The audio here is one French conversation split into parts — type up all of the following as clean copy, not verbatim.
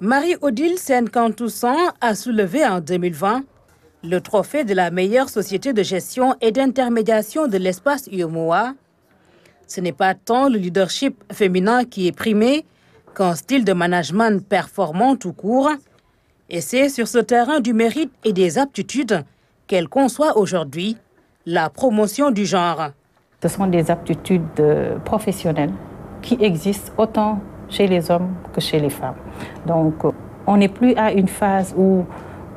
Marie-Odile Sène-Cantoussan a soulevé en 2020 le trophée de la meilleure société de gestion et d'intermédiation de l'espace UEMOA. Ce n'est pas tant le leadership féminin qui est primé qu'un style de management performant tout court. Et c'est sur ce terrain du mérite et des aptitudes qu'elle conçoit aujourd'hui la promotion du genre. Ce sont des aptitudes professionnelles qui existent autant chez les hommes que chez les femmes. Donc, on n'est plus à une phase où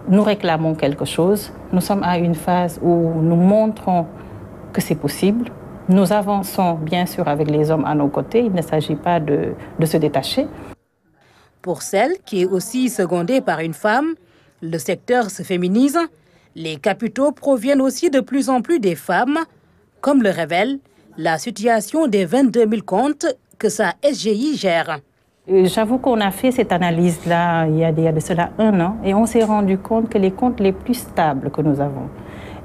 nous réclamons quelque chose. Nous sommes à une phase où nous montrons que c'est possible. Nous avançons bien sûr avec les hommes à nos côtés. Il ne s'agit pas de se détacher. Pour celle qui est aussi secondée par une femme, le secteur se féminise. Les capitaux proviennent aussi de plus en plus des femmes, comme le révèle la situation des 22 000 comptes que sa SGI gère. J'avoue qu'on a fait cette analyse-là il y a de cela 1 an et on s'est rendu compte que les comptes les plus stables que nous avons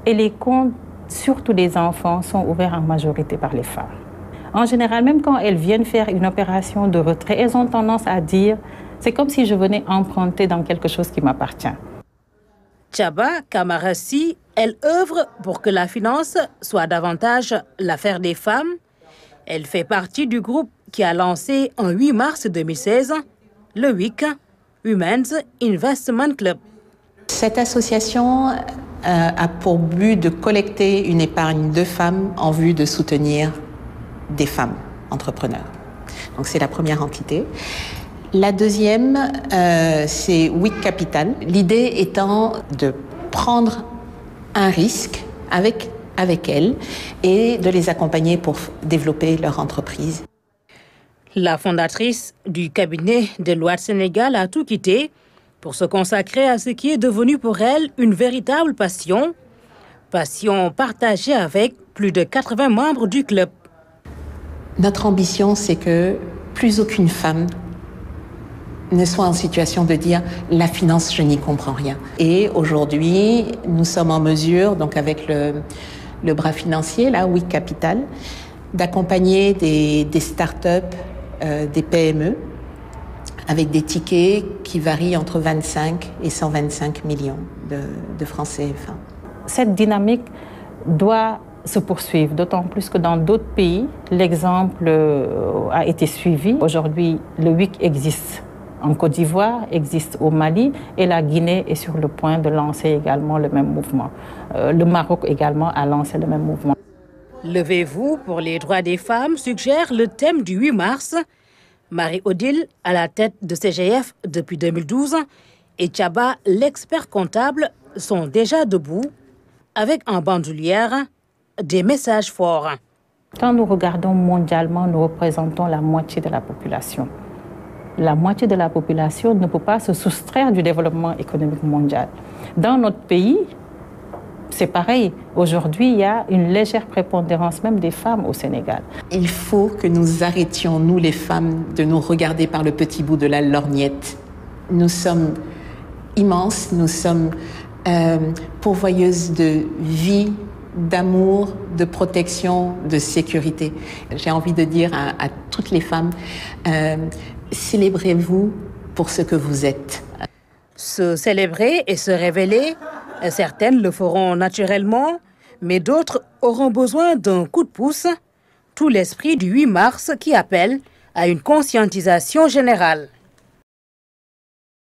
et les comptes, surtout des enfants, sont ouverts en majorité par les femmes. En général, même quand elles viennent faire une opération de retrait, elles ont tendance à dire « c'est comme si je venais emprunter dans quelque chose qui m'appartient ». Thiaba Kamarassi, elle œuvre pour que la finance soit davantage l'affaire des femmes. Elle fait partie du groupe qui a lancé en 8 mars 2016 le WIC, Women's Investment Club. Cette association a pour but de collecter une épargne de femmes en vue de soutenir des femmes entrepreneurs. Donc c'est la première entité. La deuxième, c'est WIC Capital. L'idée étant de prendre un risque avec elles et de les accompagner pour développer leur entreprise. La fondatrice du cabinet Deloitte Sénégal a tout quitté pour se consacrer à ce qui est devenu pour elle une véritable passion. Passion partagée avec plus de 80 membres du club. Notre ambition, c'est que plus aucune femme ne soit en situation de dire « la finance, je n'y comprends rien ». Et aujourd'hui, nous sommes en mesure, donc avec le bras financier, là, WIC Capital, d'accompagner des startups, des PME, avec des tickets qui varient entre 25 et 125 millions de francs CFA. Cette dynamique doit se poursuivre, d'autant plus que dans d'autres pays, l'exemple a été suivi. Aujourd'hui, le WIC existe en Côte d'Ivoire, existe au Mali et la Guinée est sur le point de lancer également le même mouvement. Le Maroc également a lancé le même mouvement. Levez-vous pour les droits des femmes suggère le thème du 8 mars. Marie-Odile, à la tête de CGF depuis 2012, et Thiaba, l'expert comptable, sont déjà debout avec en bandoulière des messages forts. Quand nous regardons mondialement, nous représentons la moitié de la population. La moitié de la population ne peut pas se soustraire du développement économique mondial. Dans notre pays, c'est pareil. Aujourd'hui, il y a une légère prépondérance même des femmes au Sénégal. Il faut que nous arrêtions, nous les femmes, de nous regarder par le petit bout de la lorgnette. Nous sommes immenses, nous sommes pourvoyeuses de vie, d'amour, de protection, de sécurité. J'ai envie de dire à toutes les femmes, célébrez-vous pour ce que vous êtes. Se célébrer et se révéler, certaines le feront naturellement, mais d'autres auront besoin d'un coup de pouce. Tout l'esprit du 8 mars qui appelle à une conscientisation générale.